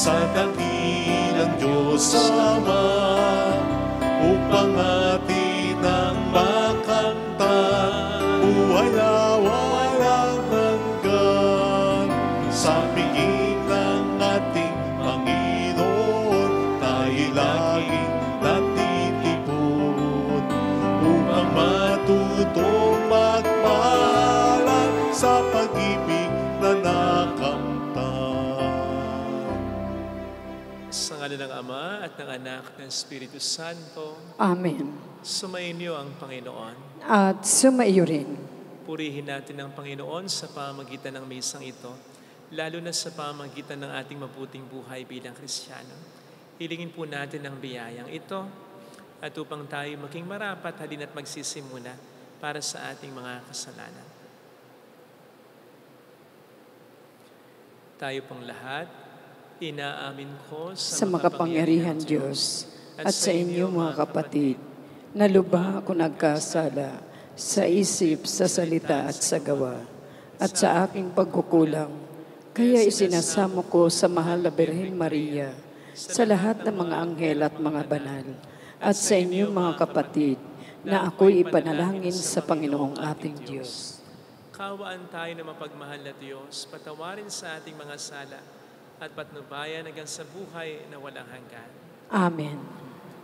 sa dakilang Diyos Ama, upang atin ang makanta, buhay na walang hanggan. Sa piging ng ating Panginoon, tayo laging natitipon, upang matutong magmahalan sa pag-ibig na nakamtan. Sa ngalan ng Ama at ng Anak at ng Espiritu Santo. Amen. Sumainyo ang Panginoon. At sumaiyo rin. Purihin natin ang Panginoon sa pamamagitan ng misang ito, lalo na sa pamamagitan ng ating mabuting buhay bilang Kristiyano. Hilingin po natin ang biyayang ito at upang tayo maging marapat, halina't magsisimula para sa ating mga kasalanan. Tayo pong lahat, inaamin ko Sa makapangyarihan Diyos at sa inyo mga kapatid, na lubha ako nagkasala sa isip, sa salita at sa gawa, at sa aking pagkukulang. Kaya isinasamo ko sa mahal na Birhen Maria, sa lahat ng mga anghel at mga banal, at sa inyo mga kapatid, na ako'y ipanalangin sa Panginoong ating Diyos. Kawaan tayo na mapagmahal na Diyos, patawarin sa ating mga sala, at patnubayan hanggang sa buhay na walang hanggan. Amen.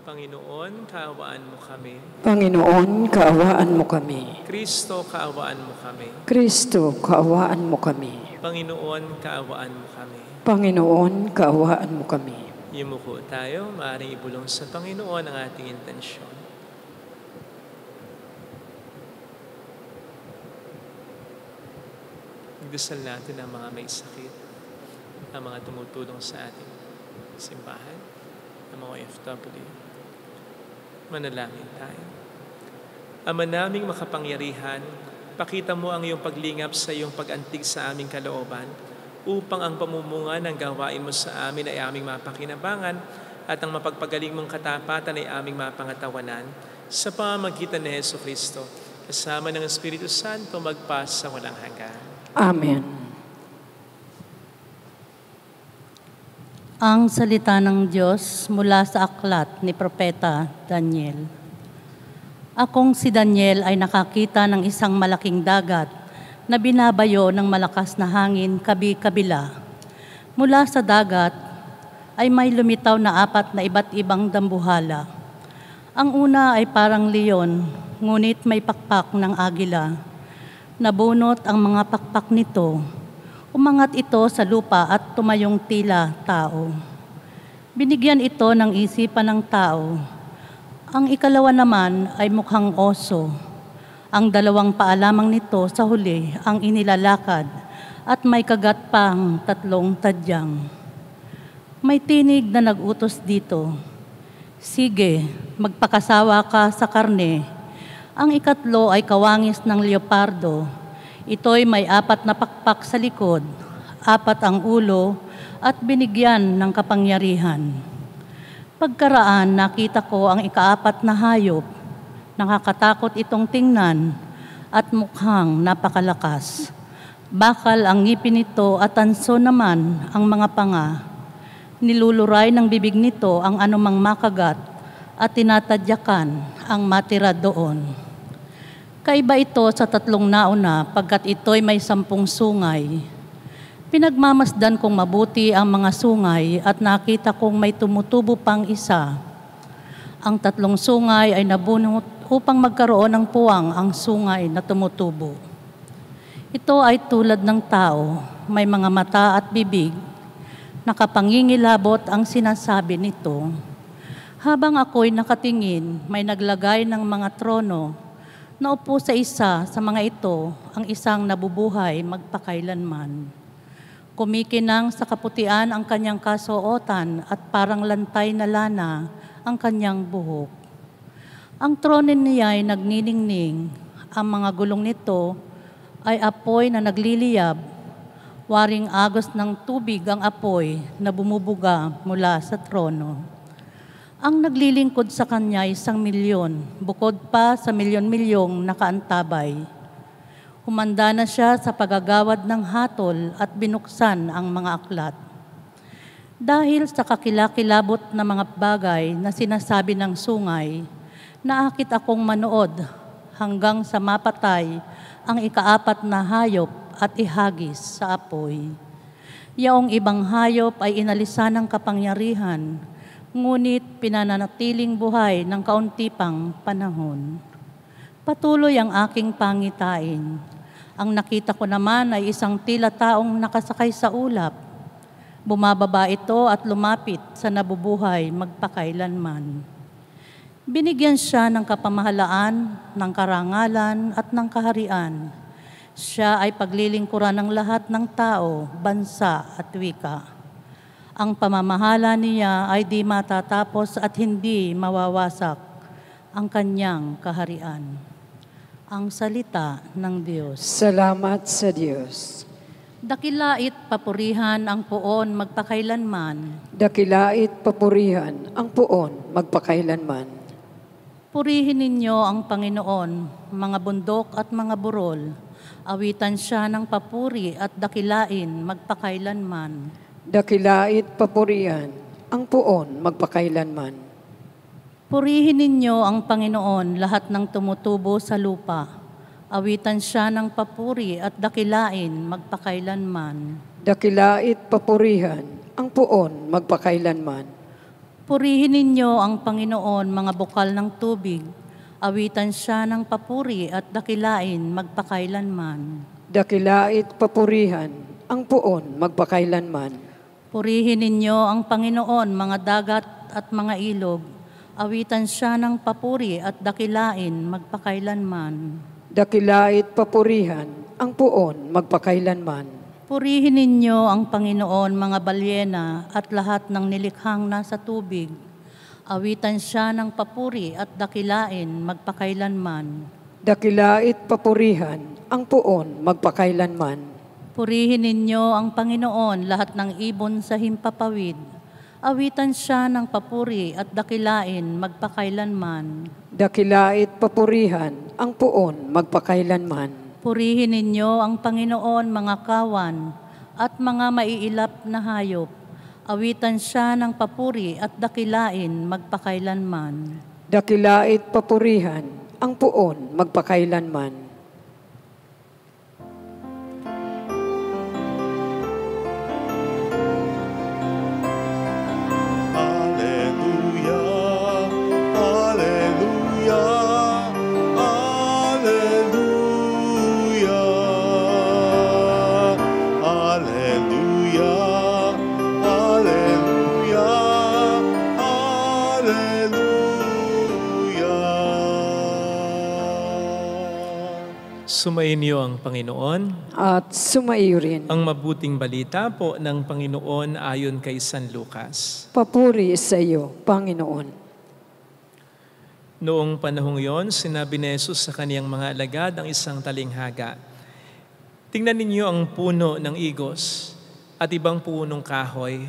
Panginoon, kaawaan mo kami. Panginoon, kaawaan mo kami. Kristo, kaawaan mo kami. Kristo, kaawaan mo kami. Panginoon, kaawaan mo kami. Panginoon, kaawaan mo kami. Yumuko tayo, maaaring ibulong sa Panginoon ang ating intensyon. Igdasal natin ang mga may sakit, ang mga tumutulong sa ating simbahan, ang mga OFW. Manalangin tayo. Ama naming makapangyarihan, pakita mo ang iyong paglingap sa iyong pag-antig sa aming kalooban, upang ang pamumunga ng gawain mo sa amin ay aming mapakinabangan at ang mapagpagaling mong katapatan ay aming mapangatawanan sa pamamagitan ni Jesucristo, kasama ng Espiritu Santo magpas sa walang hanggan. Amen. Ang salita ng Diyos mula sa aklat ni Propeta Daniel. Akong si Daniel ay nakakita ng isang malaking dagat na binabayo ng malakas na hangin kabi-kabila. Mula sa dagat ay may lumitaw na 4 na iba't ibang dambuhala. Ang una ay parang leon, ngunit may pakpak ng agila. Nabunot ang mga pakpak nito. Umangat ito sa lupa at tumayong tila tao. Binigyan ito ng isipan ng tao. Ang ikalawa naman ay mukhang oso. Ang 2 paa lamang nito sa huli ang inilalakad at may kagat pang 3 tadyang. May tinig na nag-utos dito, "Sige, magpakasawa ka sa karne." Ang ikatlo ay kawangis ng leopardo. Ito'y may 4 na pakpak sa likod, 4 ang ulo, at binigyan ng kapangyarihan. Pagkaraan, nakita ko ang ika-4 na hayop. Nakakatakot itong tingnan at mukhang napakalakas. Bakal ang ngipin nito at tanso naman ang mga panga. Niluluray ng bibig nito ang anumang makagat at tinatadyakan ang matira doon. Kaiba ito sa 3 nauna pagkat ito'y may 10 sungay. Pinagmamasdan kong mabuti ang mga sungay at nakita kong may tumutubo pang isa. Ang 3 sungay ay nabunot upang magkaroon ng puwang ang sungay na tumutubo. Ito ay tulad ng tao, may mga mata at bibig. Nakapangingilabot ang sinasabi nito. Habang ako'y nakatingin, may naglagay ng mga trono. Naupo sa isa sa mga ito ang isang nabubuhay magpakailanman. Kumikinang sa kaputian ang kanyang kasuotan at parang lantay na lana ang kanyang buhok. Ang trono niya ay nagniningning. Ang mga gulong nito ay apoy na nagliliyab. Waring agos ng tubig ang apoy na bumubuga mula sa trono. Ang naglilingkod sa kanya ay 1,000,000, bukod pa sa milyon-milyong nakaantabay. Humanda na siya sa pagagawad ng hatol at binuksan ang mga aklat. Dahil sa kakilakilabot na mga bagay na sinasabi ng sungay, naakit akong manood hanggang sa mapatay ang ikaapat na hayop at ihagis sa apoy. Yaong ibang hayop ay inalisan ng kapangyarihan, ngunit pinananatiling buhay ng kaunti pang panahon. Patuloy ang aking pangitain. Ang nakita ko naman ay isang tila taong nakasakay sa ulap. Bumababa ito at lumapit sa nabubuhay magpakailanman. Binigyan siya ng kapamahalaan, ng karangalan at ng kaharian. Siya ay paglilingkuran ng lahat ng tao, bansa at wika. Ang pamamahala niya ay di matatapos at hindi mawawasak ang kanyang kaharian. Ang salita ng Diyos. Salamat sa Diyos. Dakilait papurihan ang puon magpakailanman. Dakilait papurihan ang puon magpakailanman. Purihin ninyo ang Panginoon, mga bundok at mga burol. Awitan siya ng papuri at dakilain magpakailanman. Dakilait papurihan ang puon magpakailanman. Purihin ninyo ang Panginoon, lahat ng tumutubo sa lupa. Awitan siya ng papuri at dakilain magpakailanman. Dakilait papurihan ang puon magpakailanman. Purihin ninyo ang Panginoon, mga bukal ng tubig. Awitan siya ng papuri at dakilain magpakailanman. Dakilait papurihan ang puon magpakailanman. Purihin ninyo ang Panginoon, mga dagat at mga ilog. Awitan siya ng papuri at dakilain magpakailanman. Dakilait papurihan ang puon magpakailanman. Purihin ninyo ang Panginoon, mga balyena at lahat ng nilikhang nasa tubig. Awitan siya ng papuri at dakilain magpakailanman. Dakilait papurihan ang puon magpakailanman. Purihin ninyo ang Panginoon, lahat ng ibon sa himpapawid. Awitan siya ng papuri at dakilain magpakailanman. Dakilait papurihan ang puon magpakailanman. Purihin ninyo ang Panginoon, mga kawan at mga maiilap na hayop. Awitan siya ng papuri at dakilain magpakailanman. Dakilait papurihan ang puon magpakailanman. Sumainyo ang Panginoon. At sumaiyo rin. Ang mabuting balita po ng Panginoon ayon kay San Lucas. Papuri sa iyo, Panginoon. Noong panahong yon, sinabi ni Jesus sa kaniyang mga alagad ang isang talinghaga, "Tingnan ninyo ang puno ng igos at ibang punong kahoy.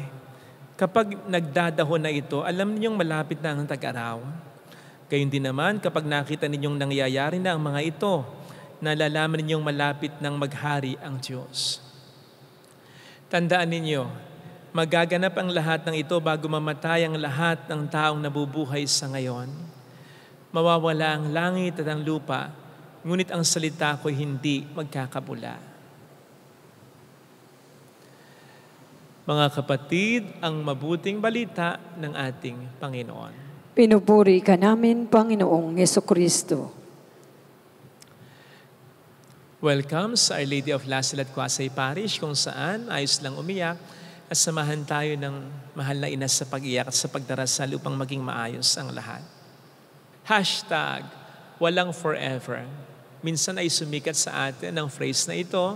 Kapag nagdadahon na ito, alam ninyong malapit na ang tag-araw. Gayon din naman kapag nakita ninyong nangyayari na ang mga ito, nalalaman ninyong malapit ng maghari ang Diyos. Tandaan ninyo, magaganap ang lahat ng ito bago mamatay ang lahat ng taong nabubuhay sa ngayon. Mawawala ang langit at ang lupa, ngunit ang salita ko'y hindi magkakabula." Mga kapatid, ang mabuting balita ng ating Panginoon. Pinupuri ka namin, Panginoong Jesucristo. Welcome sa Our Lady of Lasalette Quasay Parish, kung saan ayos lang umiyak at samahan tayo ng mahal na ina sa pag-iyak at sa pagdarasal upang maging maayos ang lahat. #walang forever. Minsan ay sumikat sa atin ang phrase na ito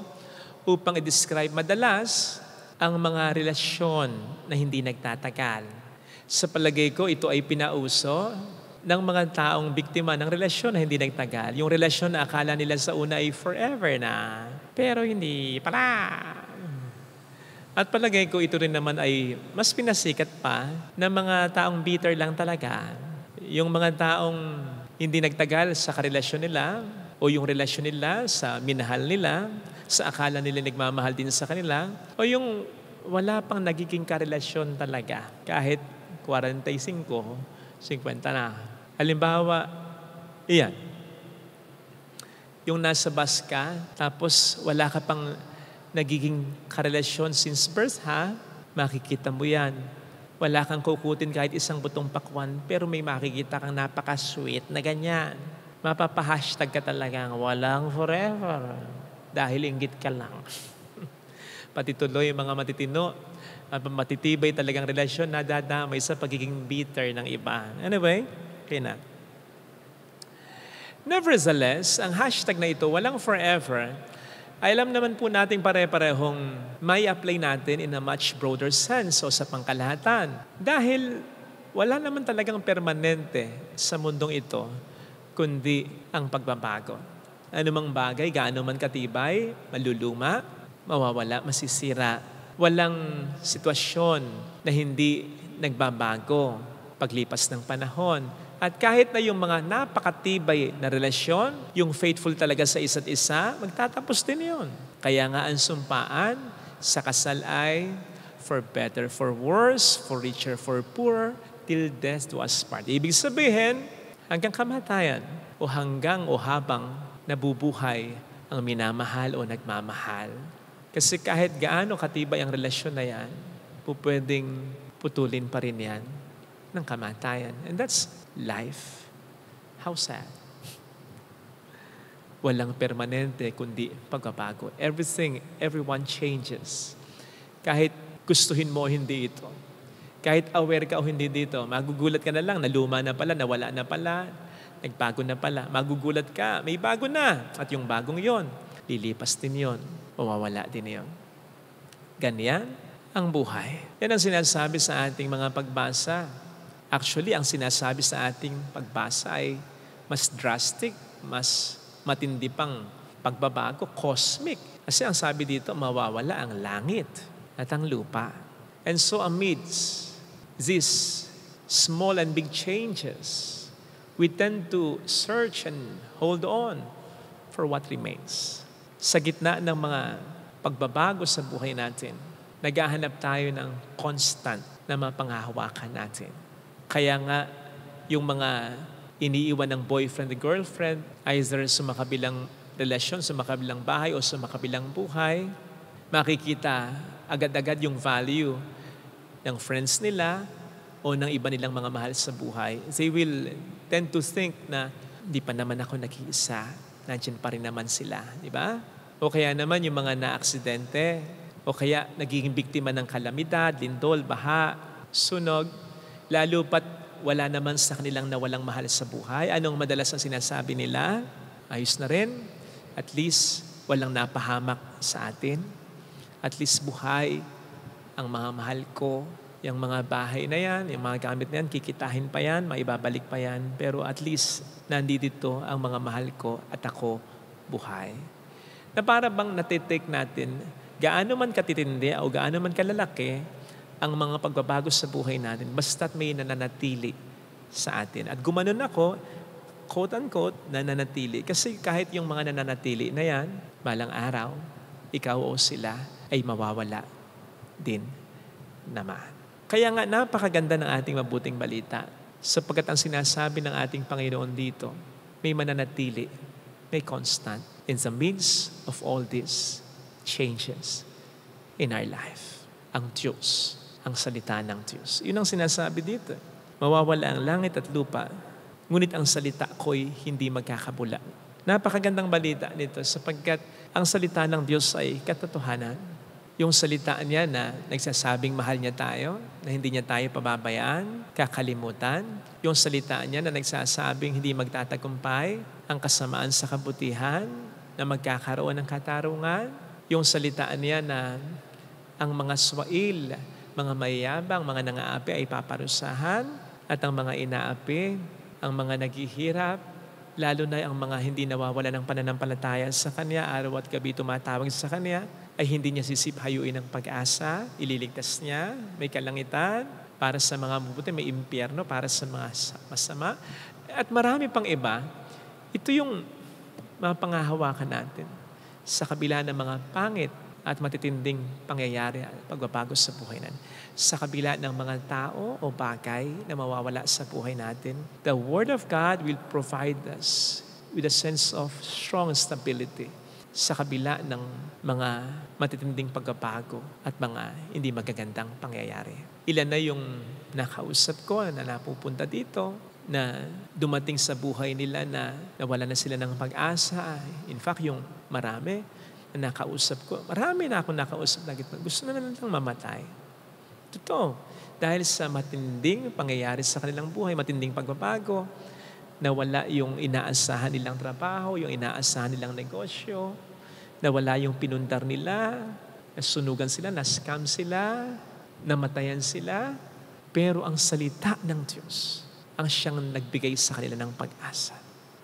upang i-describe madalas ang mga relasyon na hindi nagtatagal. Sa palagay ko, ito ay pinauso ng mga taong biktima ng relasyon na hindi nagtagal. Yung relasyon na akala nila sa una ay forever na, pero hindi pala. At palagay ko ito rin naman ay mas pinasikat pa ng mga taong bitter lang talaga. Yung mga taong hindi nagtagal sa karelasyon nila o yung relasyon nila sa minahal nila, sa akala nila nagmamahal din sa kanila, o yung wala pang nagiging karelasyon talaga. Kahit 45, 50 na. Halimbawa, iyan. Yung nasa bus ka, tapos wala ka pang nagiging karelasyon since birth, ha? Makikita mo yan. Wala kang kukutin kahit isang butong pakwan, pero may makikita kang napaka-sweet na ganyan. Mapapa-hashtag ka talagang walang forever dahil inggit ka lang. Pati tuloy yung mga matitino, matitibay talagang relasyon na dadamay sa pagiging bitter ng iba. Anyway, okay na. Nevertheless, ang hashtag na ito, walang forever, ay alam naman po natin pare-parehong may apply natin in a much broader sense o sa pangkalahatan. Dahil wala naman talagang permanente sa mundong ito, kundi ang pagbabago. Anumang bagay, gaano man katibay, maluluma, mawawala, masisira. Walang sitwasyon na hindi nagbabago paglipas ng panahon. At kahit na yung mga napakatibay na relasyon, yung faithful talaga sa isa't isa, magtatapos din yun. Kaya nga ang sumpaan sa kasal ay for better, for worse, for richer, for poorer, till death do us part. Ibig sabihin, hanggang kamatayan o hanggang o habang nabubuhay ang minamahal o nagmamahal. Kasi kahit gaano katibay ang relasyon na yan, pwedeng putulin pa rin yan ng kamatayan. And that's life. How sad. Walang permanente kundi pagbabago. Everyone changes. Kahit gustuhin mo hindi ito. Kahit aware ka o hindi dito, magugulat ka na lang, naluma na pala, nawala na pala, nagbago na pala. Magugulat ka, may bago na. At yung bagong yon, lilipas din yon, mawawala din yon. Ganyan ang buhay. Yan ang sinasabi sa ating mga pagbasa. Actually, ang sinasabi sa ating pagbasa ay mas drastic, mas matindi pang pagbabago, cosmic. Kasi ang sabi dito, mawawala ang langit at ang lupa. And so amidst these small and big changes, we tend to search and hold on for what remains. Sa gitna ng mga pagbabago sa buhay natin, naghahanap tayo ng constant na mapanghahawakan natin. Kaya nga, yung mga iniiwan ng boyfriend and girlfriend, either sa makabilang relasyon, sa makabilang bahay o sa makabilang buhay, makikita agad-agad yung value ng friends nila o ng iba nilang mga mahal sa buhay. They will tend to think na, di pa naman ako nag-iisa, nandiyan pa rin naman sila, di ba? O kaya naman yung mga na-aksidente, o kaya nagiging biktima ng kalamidad, lindol, baha, sunog, lalo pat wala naman sa kanilang nawalang mahal sa buhay. Anong madalas ang sinasabi nila? Ayos na rin. At least walang napahamak sa atin. At least buhay ang mga mahal ko. Yung mga bahay na yan, yung mga gamit na yan, kikitahin pa yan, maibabalik pa yan. Pero at least nandito ang mga mahal ko at ako buhay. Na para bang natitake natin, gaano man katitindi o gaano man kalalaki, ang mga pagbabago sa buhay natin, basta't may nananatili sa atin. At gumanon ako, quote-unquote, nananatili. Kasi kahit yung mga nananatili na yan, balang araw, ikaw o sila ay mawawala din naman. Kaya nga, napakaganda ng ating mabuting balita. Sapagkat ang sinasabi ng ating Panginoon dito, may mananatili, may constant in the midst of all these changes in our life. Ang Diyos, ang salita ng Diyos. Yun ang sinasabi dito. Mawawala ang langit at lupa, ngunit ang salita ko'y hindi magkakabula. Napakagandang balita nito sapagkat ang salita ng Diyos ay katotohanan. Yung salita niya na nagsasabing mahal niya tayo, na hindi niya tayo pababayaan, kakalimutan. Yung salita niya na nagsasabing hindi magtatagumpay ang kasamaan sa kabutihan, na magkakaroon ng katarungan. Yung salita niya na ang mga swail, mga mayayabang, mga nangaapi ay paparusahan at ang mga inaapi, ang mga naghihirap, lalo na ang mga hindi nawawala ng pananampalataya sa Kanya, araw at gabi tumatawag sa Kanya, ay hindi niya sisiphayuin ng pag-asa, ililigtas niya, may kalangitan, para sa mga mabuti, may impyerno, para sa mga masama. At marami pang iba, ito yung mga panghahawakan natin sa kabila ng mga pangit at matitinding pangyayari at pagbabago sa buhay natin. Sa kabila ng mga tao o bagay na mawawala sa buhay natin, the Word of God will provide us with a sense of strong stability sa kabila ng mga matitinding pagbabago at mga hindi magagandang pangyayari. Ilan na yung nakausap ko na napupunta dito, na dumating sa buhay nila na nawala na sila ng pag-asa. In fact, yung marami na nakausap ko, marami na ako nakausap na gusto na nilang mamatay. Totoo. Dahil sa matinding pangyayari sa kanilang buhay, matinding pagbabago, nawala yung inaasahan nilang trabaho, yung inaasahan nilang negosyo, nawala yung pinundar nila, nasunugan sila, na-scam sila, namatayan sila. Pero ang salita ng Diyos ang siyang nagbigay sa kanila ng pag-asa.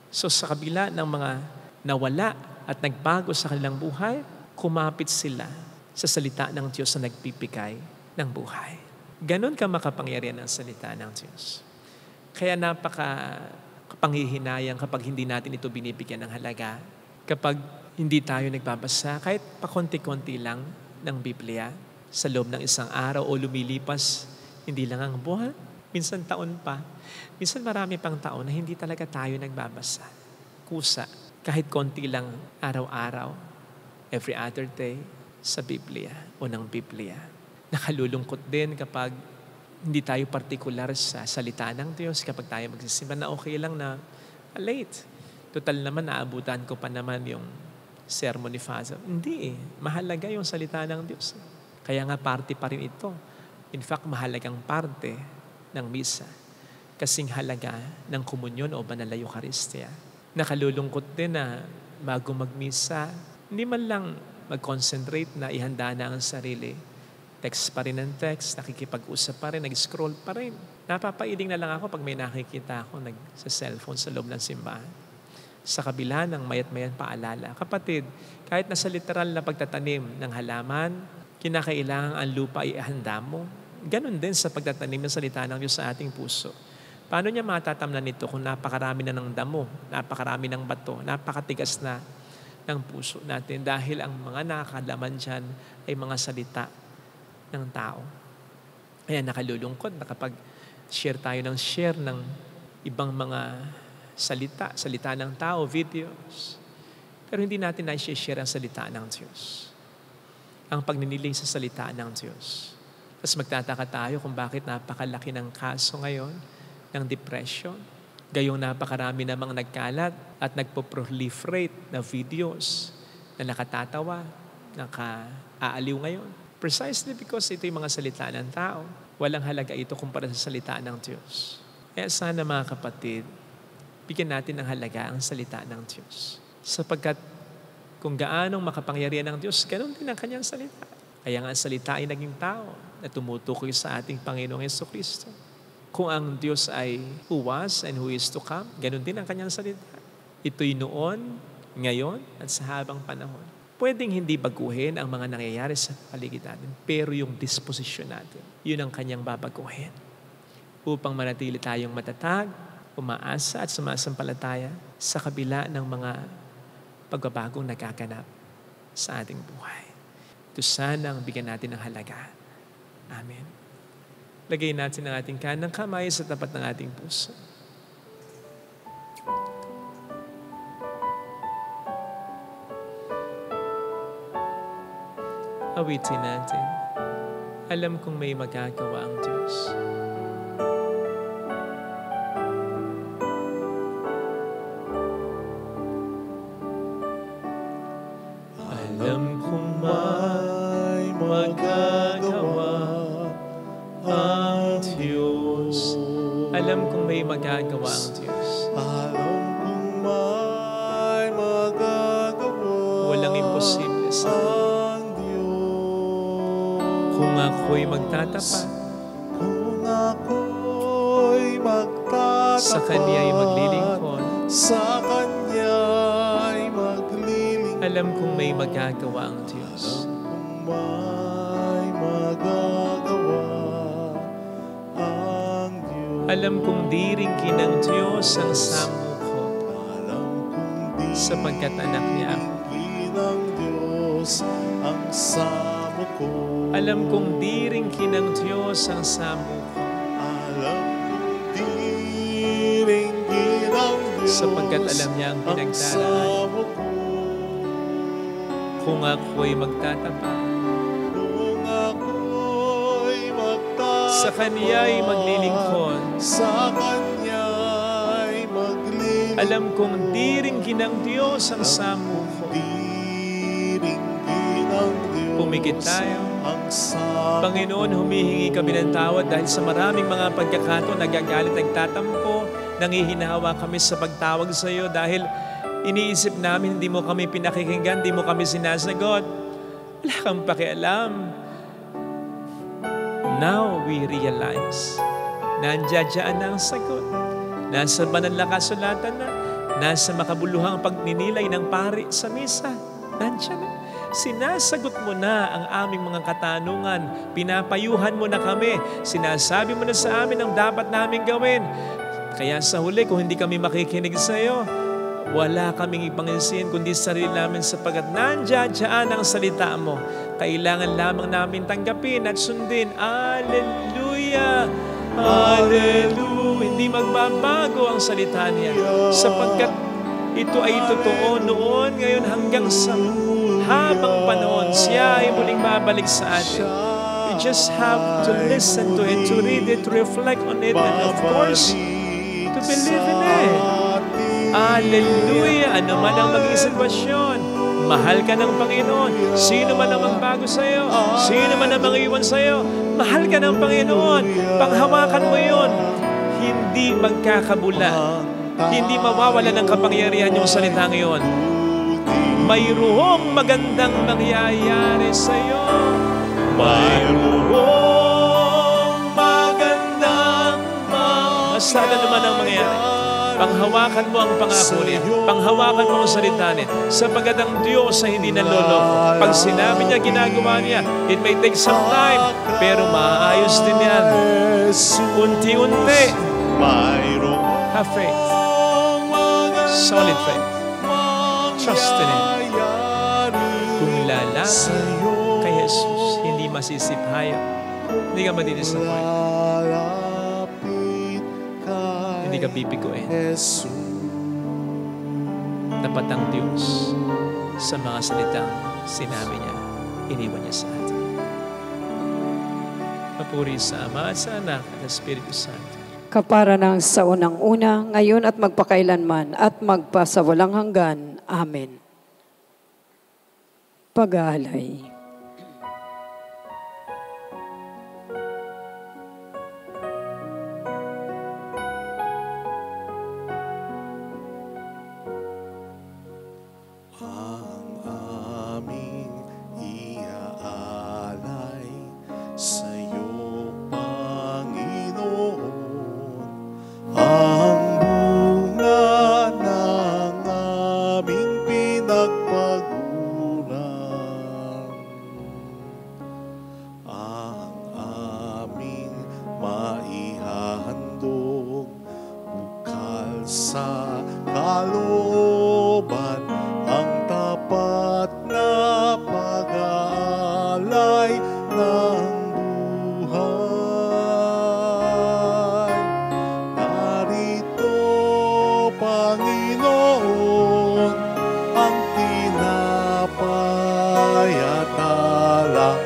So sa kabila ng mga nawala at nagbago sa kanilang buhay, kumapit sila sa salita ng Diyos na nagbibigay ng buhay. Ganon ka makapangyarihan ang salita ng Diyos. Kaya napaka-panghihinayang kapag hindi natin ito binibigyan ng halaga. Kapag hindi tayo nagbabasa, kahit pakonti-konti lang ng Biblia, sa loob ng isang araw o lumilipas, hindi lang ang buwan, minsan taon pa. Minsan marami pang taon na hindi talaga tayo nagbabasa. Kusa, kahit konti lang araw-araw, every other day, sa Biblia o ng Biblia. Nakalulungkot din kapag hindi tayo partikular sa salita ng Diyos, kapag tayo magsisimba na okay lang na late. Total naman, naabutan ko pa naman yung sermon ni Father. Hindi mahalaga yung salita ng Diyos. Kaya nga parte pa rin ito. In fact, mahalagang parte ng misa. Kasing halaga ng komunyon o banal na Eucharistia. Nakalulungkot din na bago magmisa, hindi man lang mag-concentrate na ihanda na ang sarili. Text pa rin ang text, nakikipag-usap pa rin, nag-scroll pa rin. Napapailing na lang ako pag may nakikita ako nag-cellphone sa loob ng simbahan. Sa kabila ng mayat-mayan paalala, kapatid, kahit nasa literal na pagtatanim ng halaman, kinakailangan ang lupa ihanda mo. Ganon din sa pagtatanim ng salita ng Diyos sa ating puso. Paano niya matatamnan nito kung napakarami na ng damo, napakarami ng bato, napakatigas na ng puso natin dahil ang mga nakakalaman dyan ay mga salita ng tao. Kaya nakalulungkot na kapag share tayo ng ibang mga salita ng tao, videos, pero hindi natin na-share ang salita ng Diyos. Ang pagninilay sa salita ng Diyos. Tapos magtataka tayo kung bakit napakalaki ng kaso ngayon ng depression. Gayong napakarami namang nagkalat at nagpo-proliferate na videos na nakatatawa, nakaaaliw ngayon. Precisely because ito yung mga salita ng tao. Walang halaga ito kumpara sa salita ng Diyos. Kaya sana mga kapatid, bigyan natin ng halaga ang salita ng Diyos. Sapagkat kung gaanong makapangyarihan ng Diyos, ganun din ang kanyang salita. Kaya nga ang salita ay naging tao na tumutukoy sa ating Panginoong Jesucristo. Kung ang Diyos ay who was and who is to come, ganun din ang kanyang salita. Ito'y noon, ngayon, at sa habang panahon. Pwedeng hindi baguhin ang mga nangyayari sa paligid natin, pero yung disposisyon natin, yun ang kanyang babaguhin. Upang manatili tayong matatag, umaasa at sumasampalataya sa kabila ng mga pagbabagong nagaganap sa ating buhay. Ito sana ang bigyan natin ng halaga. Amen. Lagay natin ang ating kanang kamay sa tapat ng ating puso. Awitin natin. Alam kong may magagawa ang Diyos. Alam kong may magagawa ang Diyos. Alam kong may magagawa ang Diyos. Alam kong may magagawa Walang imposible sa ang Diyos. Kung ako'y magtatapat, Kung ako'y magtatapat sa Kanya'y maglilingkod, sa Kanya'y maglilingkod. alam kong may magagawa ang Diyos. Kung may magagawa ang Diyos. Alam kong diringkin ng Diyos ang samuko, Alam kong di sapagkat anak niya ako. ng Diyos ang samo ko. Alam kong di rin kinang Diyos ang samo ko, Alam kong di rin ginang Diyos sapagkat alam niya ang pinagdaraan. samo ko. Kung ako'y magtatapat, Kung ako'y magtatapat, sa Kanya'y maglilingkod, sa Kanya'y maglilingkod. alam kong di rin kinang Diyos ang samo ko. Di rin ginang Diyos Pumikit tayo. ang samo. Panginoon, humihingi kami ng tawad dahil sa maraming mga pagkakataon nagagalit, nagtatampo, nangihinawa kami sa pagtawag sa iyo dahil iniisip namin hindi mo kami pinakikinggan, hindi mo kami sinasagot. Wala kang pakialam. Now we realize, nandiyan na ang sagot. Nasa banal na kasulatan na, nasa makabuluhang pagninilay ng pari sa misa. Nandiyan na. Sinasagot mo na ang aming mga katanungan. Pinapayuhan mo na kami. Sinasabi mo na sa amin ang dapat namin gawin. Kaya sa huli, kung hindi kami makikinig sa iyo, wala kaming ipanginsin kundi sarili namin sapagkat nandiyan ang salita mo. Kailangan lamang namin tanggapin at sundin. Hallelujah! Hallelujah! Hindi magbabago ang salita niya sapagkat ito ay totoo noon, ngayon hanggang sa habang panahon. Siya ay muling babalik sa atin. You just have to listen to it, to read it, to reflect on it, and of course, to believe in it. Hallelujah! Ano man ang maging sitwasyon, mahal ka ng Panginoon. Sino man ang magbago sa iyo, sino man ang mangiwan sa iyo, mahal ka ng Panginoon. Panghawakan mo yun. Hindi magkakabula. Hindi mawawala ng kapangyarihan yung salitang iyon. Mayroong magandang mangyayari sa iyo. Mayroong magandang masada naman ang mangyayari. Panghawakan mo ang pangako niya. Panghawakan mo ang salita niya. Sapagkat ang Diyos ay hindi nanloloko. Pag sinabi niya, ginagawa niya. It may take some time, pero maayos din yan. Unti-unti. Have faith. Solid faith. Trust in Him. Kung lalapit kay Jesus, hindi masisiphayo. Hindi ka madidisappoint. Hindi ka bibiguin. Tapat ang Diyos sa mga salitang sinabi niya, iniwan niya sa atin. Papuri sa Ama at sa Anak at sa Espiritu Santo. Kapara ng sa unang-una, ngayon at magpakailanman, at magpasawalang hanggan. Amen. Pag-aalay. Ang aming iaalay sa iyo, Panginoon, ang bunga ng aming pinagpaguran, ang aming maihahandog bukal sa kalooban, ang tapat na pag-aalay ng buhay. Narito, Panginoon, ang tinapay at alak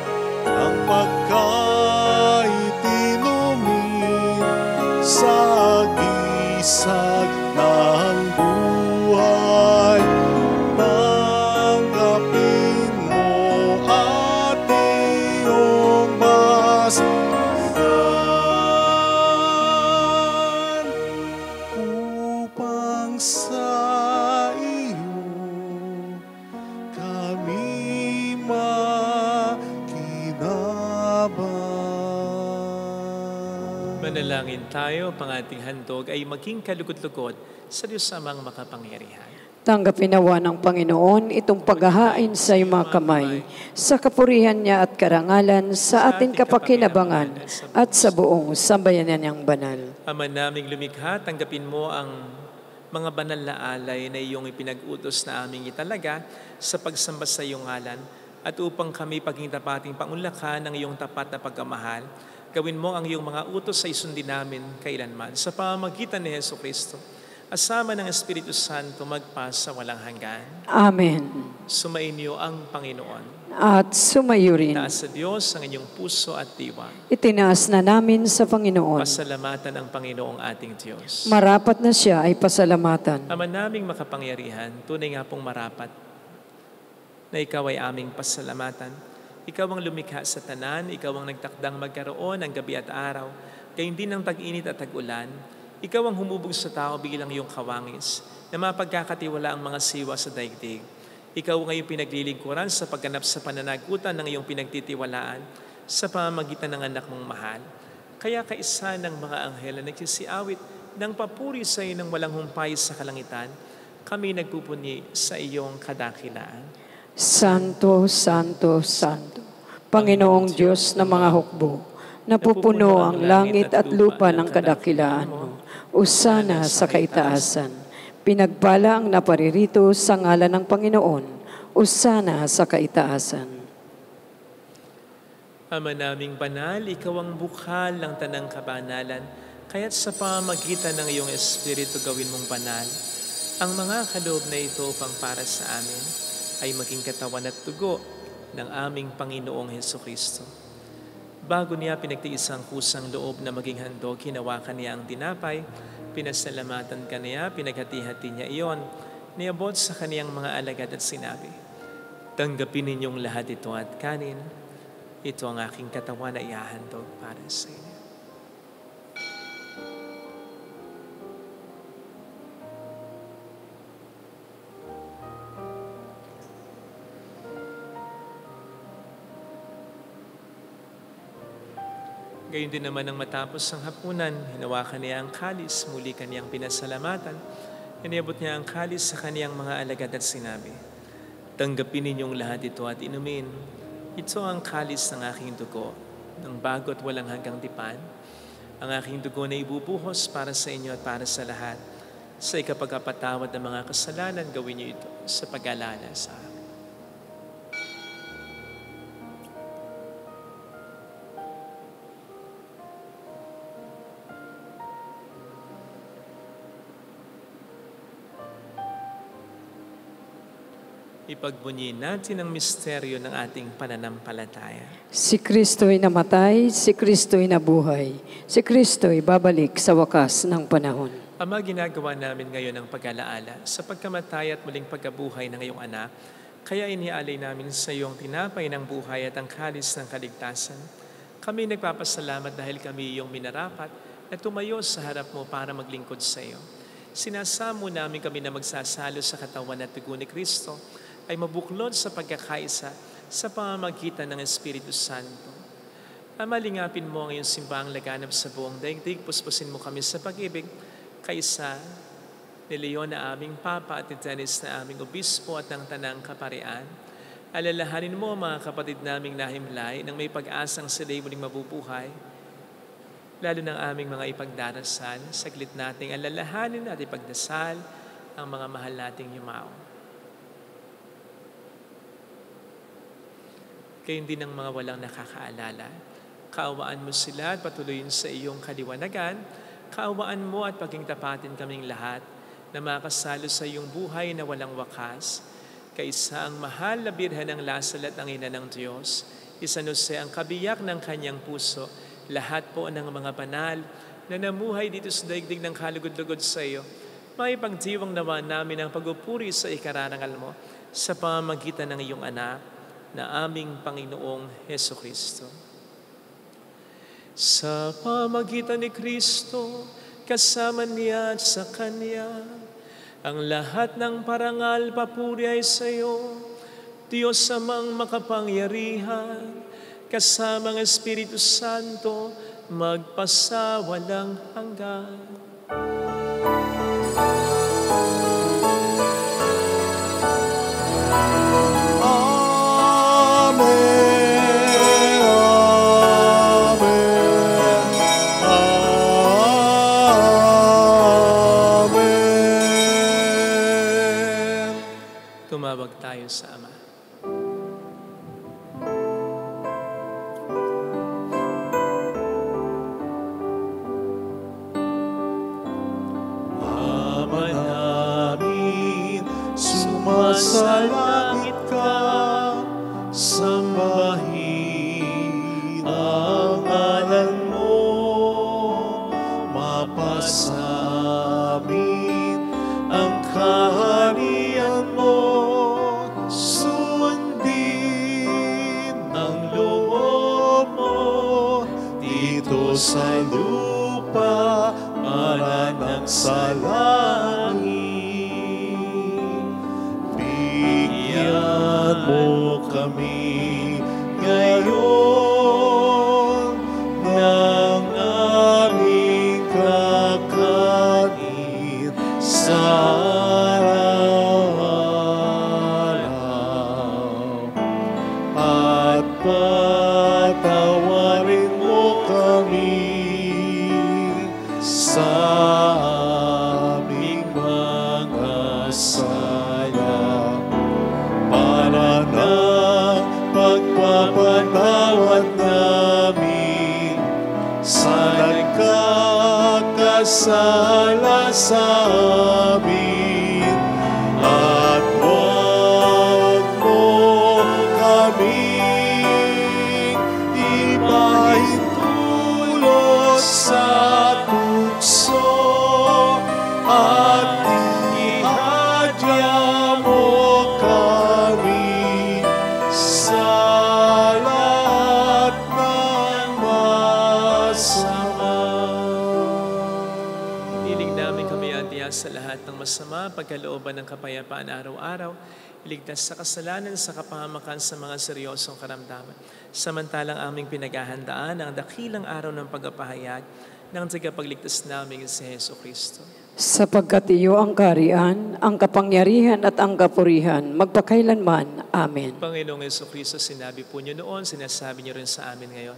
ng pagkaitinumin sa gisag ng buhay. Tanggapin mo at iyong basbasan upang sa iyo kami makinabang. Manalangin tayo, pang ating handog ay maging kalugod-lugod sa Diyos amang makapangyarihan. Tanggapin nawa ng Panginoon itong paghahain sa iyong mga kamay, sa kapurihan niya at karangalan, sa ating kapakinabangan at sa buong sambayanan niyang banal. Ama naming lumikha, tanggapin mo ang mga banal na alay na iyong ipinag-utos na aming italaga sa pagsamba sa iyong ngalan at upang kami paghintapating pangunlakan ng iyong tapat na pagkamahal, gawin mo ang iyong mga utos sa isundin namin kailanman. Sa pamamagitan ni Hesus Kristo, asama ng Espiritu Santo magpas sa walang hanggan. Amen. Sumainyo ang Panginoon. At sumayo rin. Taas sa Diyos ang inyong puso at diwa. Itinaas na namin sa Panginoon. Pasalamatan ang Panginoong ating Diyos. Marapat na siya ay pasalamatan. Ama naming makapangyarihan, tunay nga pong marapat na ikaw ay aming pasalamatan. Ikaw ang lumikha sa tanan, ikaw ang nagtakdang magkaroon ng gabi at araw, gayon din ng tag-init at tag-ulan. Ikaw ang humubog sa tao bilang iyong kawangis, na mapagkakatiwala ang mga siwa sa daigdig. Ikaw ang iyong pinaglilingkuran sa pagganap sa pananagutan ng iyong pinagtitiwalaan sa pamamagitan ng anak mong mahal. Kaya kaisa ng mga anghel na nagsisiawit ng papuri sa iyo ng walang humpay sa kalangitan, kami nagpupuni sa iyong kadakilaan. Santo, Santo, Santo, Panginoong Diyos ng mga hukbo, napupuno ang langit at lupa ng kadakilaan mo. Usana sa kaitaasan. Pinagpala ang naparirito sa ngalan ng Panginoon. Usana sa kaitaasan. Ama naming banal, ikaw ang bukal ng tanang kabanalan, kaya't sa pamamagitan ng iyong Espiritu gawin mong banal. Ang mga kaloob na ito upang para sa amin ay maging katawan at dugo ng aming Panginoong Hesukristo. Bago niya pinagtiis ang kusang loob na maging handog, hinawakan niya ang tinapay, pinasalamatan ka niya, pinaghati-hati niya iyon, niabot sa kaniyang mga alagad at sinabi, tanggapin ninyong lahat ito at kanin, ito ang aking katawan na ihahandog para sa inyo. Gayon din naman ang matapos ang hapunan, hinawakan niya ang kalis, muli kaniyang pinasalamatan. Iniabot niya ang kalis sa kaniyang mga alagad at sinabi, tanggapin ninyong lahat ito at inumin. Ito ang kalis ng aking dugo, ng bago at walang hanggang tipan. Ang aking dugo na ibubuhos para sa inyo at para sa lahat. Sa ikapagpatawad ng mga kasalanan, gawin niyo ito sa pag-alala sa akin. Ipagbunyi natin ang misteryo ng ating pananampalataya. Si Kristo'y namatay, si Kristo'y nabuhay, si Kristo'y babalik sa wakas ng panahon. Ama, ginagawa namin ngayon ang pag-alaala sa pagkamatay at muling pagkabuhay ng iyong anak, kaya iniaalay namin sa iyong tinapay ng buhay at ang kalis ng kaligtasan. Kami nagpapasalamat dahil kami iyong minarapat na tumayo sa harap mo para maglingkod sa iyo. Sinasamo namin kami na magsasalo sa katawan at dugo ni Kristo, ay mabuklod sa pagkakaisa sa pamamagitan ng Espiritu Santo. Ama, lingapin mo ang iyong simbahang laganap sa buong daigdig, puspusin mo kami sa pag-ibig, kaisa ni Leon na aming Papa at ni Dennis na aming Obispo at ng Tanang Kaparian. Alalahanin mo mga kapatid naming nahimlay nang may pag-asang sila'y muling mabubuhay, lalo ng aming mga ipagdarasal, saglit nating alalahanin at ipagdasal ang mga mahal nating yumao. Gayon din ang mga walang nakakaalala. Kaawaan mo sila at patuloyin sa iyong kaliwanagan. Kaawaan mo at pagingtapatin kaming lahat na makasalo sa iyong buhay na walang wakas. Kaisa ang mahal na birhen ng Lasal at ang ina ng Diyos. San Jose ang kabiyak ng kanyang puso. Lahat po ng mga banal na namuhay dito sa daigdig ng kalugod-lugod sa iyo. Maipagdiwang naman namin ang pagpupuri sa ikararangal mo sa pamamagitan ng iyong anak na aming Panginoong Hesukristo. Sa pamamagitan ni Kristo, kasama niya at sa Kanya, ang lahat ng parangal papuri ay sa iyo, Diyos amang makapangyarihan, kasama ng Espiritu Santo, magpasawalang hanggan. Tumawag tayo sa Ama. nasa langit ka, sambahin ang ngalan mo, mapasa amin ang kaharian mo, sundin ang loob mo dito sa lupa para nang sa langit. Bigyan mo kami ngayon ng aming kakanin sa araw-araw, at patawarin mo kami sa aming mga sala, para ng pagpapatawad namin sa nagkakasala sa amin, at huwag mo kaming ipahintulot sa tukso, at ihadya mo kami sa lahat ng masama. Hiling namin kami antiya sa lahat ng masama, pagkalooban ng kapayapaan araw-araw, iligtas sa kasalanan, sa kapahamakan, sa mga seryosong karamdaman. Samantalang aming pinaghahandaan ang dakilang araw ng pagpapahayag ng tagapagligtas namin si Hesus Kristo. Sapagkat iyo ang kaharian, ang kapangyarihan at ang kapurihan, magpakailanman. Amen. Panginoong Hesus Kristo, sinabi po niyo noon, sinasabi niyo rin sa amin ngayon,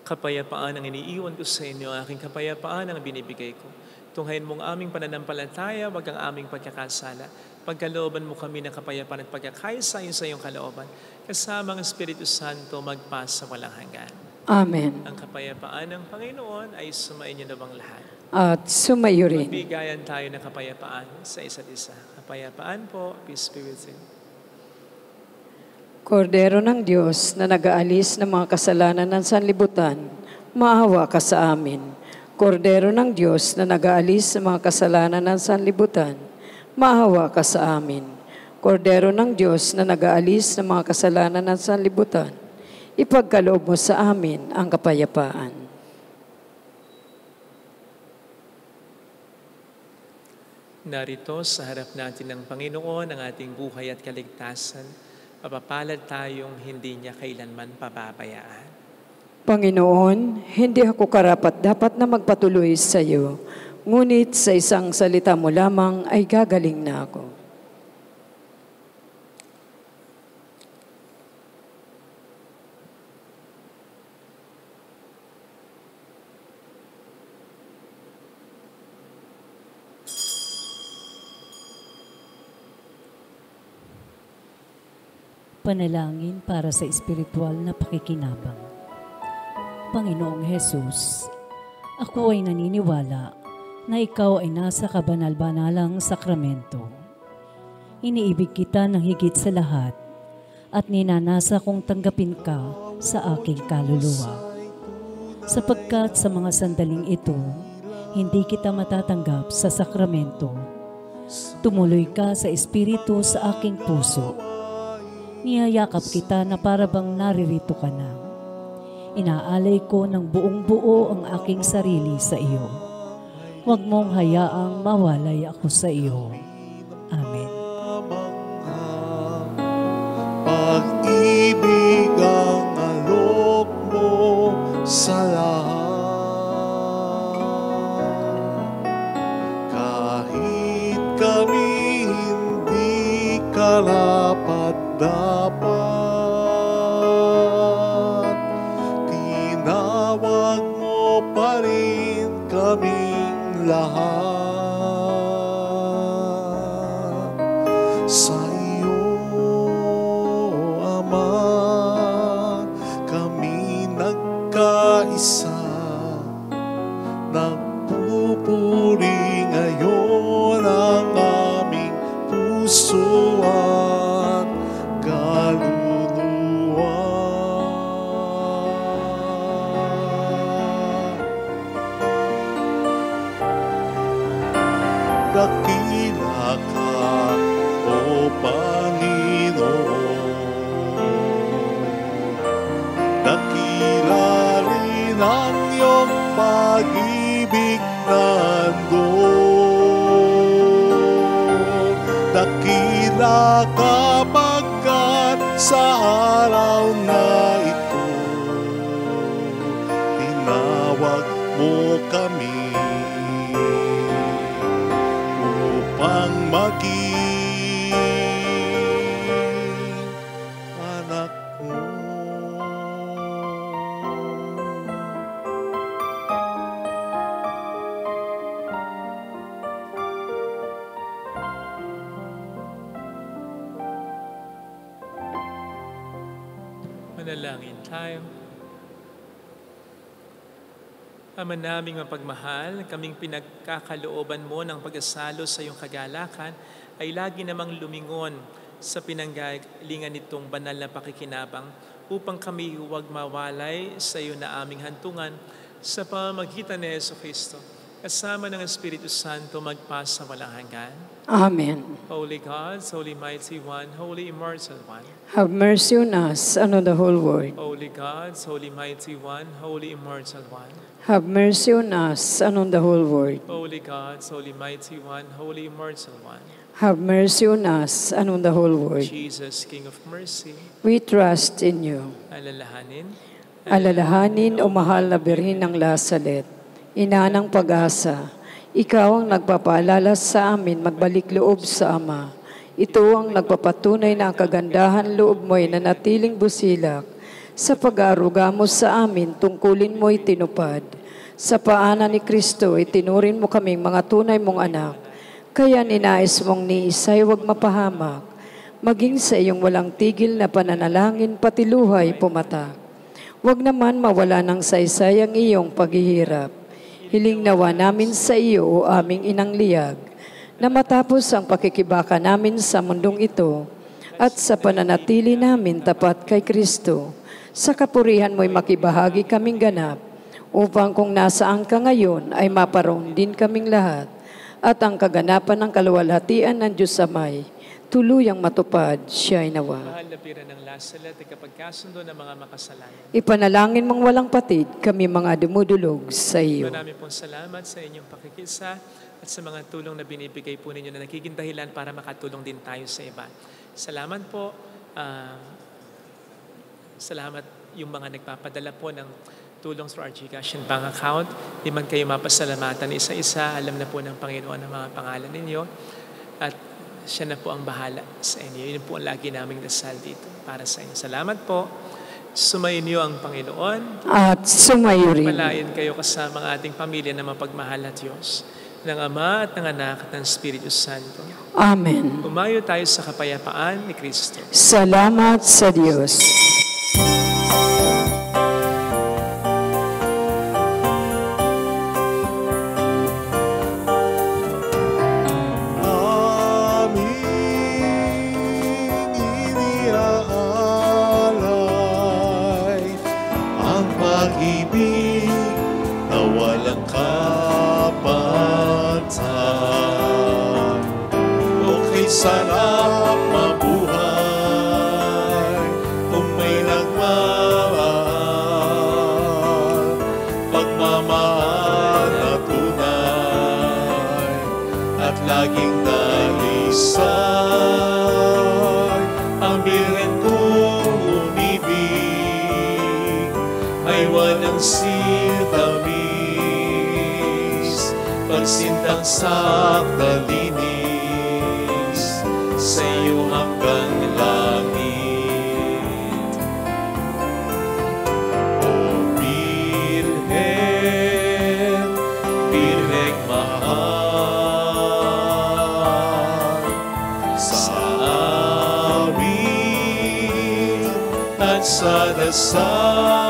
kapayapaan ang iniiwan ko sa inyo, aking kapayapaan ang binibigay ko. Tunghayin mong aming pananampalataya, wag ang aming pagkakasala. Pagkalooban mo kami ng kapayapaan at pagkakaisa sa iyong kalooban, kasama ang Espiritu Santo magpasa walang hanggan. Amen. Ang kapayapaan ng Panginoon ay sumainyo na bang lahat? At sumayo rin. Magbigayan tayo ng kapayapaan sa isa't isa. Kapayapaan po, peace be with you. Kordero ng Diyos na nag-aalis ng mga kasalanan ng sanlibutan, maawa ka sa amin. Kordero ng Diyos na nag-aalis ng mga kasalanan ng sanlibutan, maawa ka sa amin. Kordero ng Diyos na nag-aalis ng mga kasalanan ng sanlibutan, ipagkaloob mo sa amin ang kapayapaan. Narito sa harap natin ng Panginoon ang ating buhay at kaligtasan. Mapapalad tayong hindi niya kailanman pababayaan. Panginoon, hindi ako karapat-dapat na magpatuloy sa iyo, ngunit sa isang salita mo lamang ay gagaling na ako. Panalangin para sa espiritual na pakikinabang. Panginoong Hesus, ako ay naniniwala na ikaw ay nasa kabanal-banalang sakramento. Iniibig kita ng higit sa lahat at ninanasa kong tanggapin ka sa aking kaluluwa. Sapagkat sa mga sandaling ito, hindi kita matatanggap sa sakramento. Tumuloy ka sa espiritu sa aking puso. Niyayakap kita na parabang naririto ka na. Inaalay ko ng buong buo ang aking sarili sa iyo. Huwag mong hayaang mawalay ako sa iyo. Amen. Pag-ibig ang alok mo sa lahat. Kahit kami hindi karapat-dapat, tinawag mo pa rin kaming lahat. Sa iyo, Ama, kami nagkaisa, nagpupuri ngayon ang aming puso dakila ka, O Panginoon. Dakila rin ang iyong pag-ibig nandun. Dakila ka pagkat sa araw na ito, tinawag mo kami upang maging anak mo. Manalangin tayo. Ama naming mapagmahal, kaming pinagkakalooban mo ng pag-asalo sa iyong kagalakan ay lagi namang lumingon sa pinanggalingan nitong banal na pakikinabang upang kami huwag mawalay sa iyo na aming hantungan sa pamamagitan ni Jesucristo. Kasama ng Espiritu Santo magpasa walang hanggan. Amen. Holy God, Holy Mighty One, Holy Immortal One. Have mercy on us and on the whole world. Holy God, Holy Mighty One, Holy Immortal One. Have mercy on us and on the whole world. Holy God, Holy Mighty One, Holy Immortal One. Have mercy on us and on the whole world. Jesus, King of Mercy, We trust in you. Alalahanin o mahal na Birhen ng Lazaret, ina ng pag-asa, ikaw ang nagpapaalala sa amin magbalik loob sa Ama. Ito ang nagpapatunay na ang kagandahan loob mo'y nanatiling busilak. Sa pag-aaruga mo sa amin, tungkulin mo'y tinupad. Sa paanan ni Kristo, itinurin mo kaming mga tunay mong anak. Kaya ninais mong ni Isay huwag mapahamak. Maging sa iyong walang tigil na pananalangin, pati luhay pumatak. Huwag naman mawala ng saysay ang iyong paghihirap. Hiling nawa namin sa iyo, o aming inang liyag, na matapos ang pakikibaka namin sa mundong ito, at sa pananatili namin tapat kay Kristo, sa kapurihan mo'y makibahagi kaming ganap, upang kung nasaan ka ngayon ay maparoon din kaming lahat, at ang kaganapan ng kaluwalhatian ng Diyos Amay, tuluyang matupad siya'y nawa. Mahal na Birhen ng Lazaret, ikapagkasundo ng mga makasalanan. Ipanalangin mong walang patid, kami mga dumudulog sa iyo. Maraming pong salamat sa inyong pakikisa at sa mga tulong na binibigay po ninyo na nagiging dahilan para makatulong din tayo sa iba. Salamat po. Salamat yung mga nagpapadala po ng tulong through our GCash and bank account. Di man kayo mapasalamatan isa-isa, alam na po ng Panginoon ang mga pangalan ninyo. At siya na po ang bahala sa inyo. Yun po ang lagi naming dasal dito para sa inyo. Salamat po. Sumayin niyo ang Panginoon. At sumayo rin. Palain kayo kasama ang ating pamilya na mapagmahal at Diyos, ng Ama at ng Anak at ng Espiritu Santo. Amen. Umayo tayo sa kapayapaan ni Kristo. Salamat sa Diyos. Pag-ibig na walang kapantay. Okay, sarap mabuhay kung may nagmamahal. Pagmamahal na tunay at laging dalisay. Ang Birhen kong umibig ay walang sintamis, pagsintang saktalinis sa iyo hanggang langit. O Birhen, Birheng mahal, sa awit at sa dasal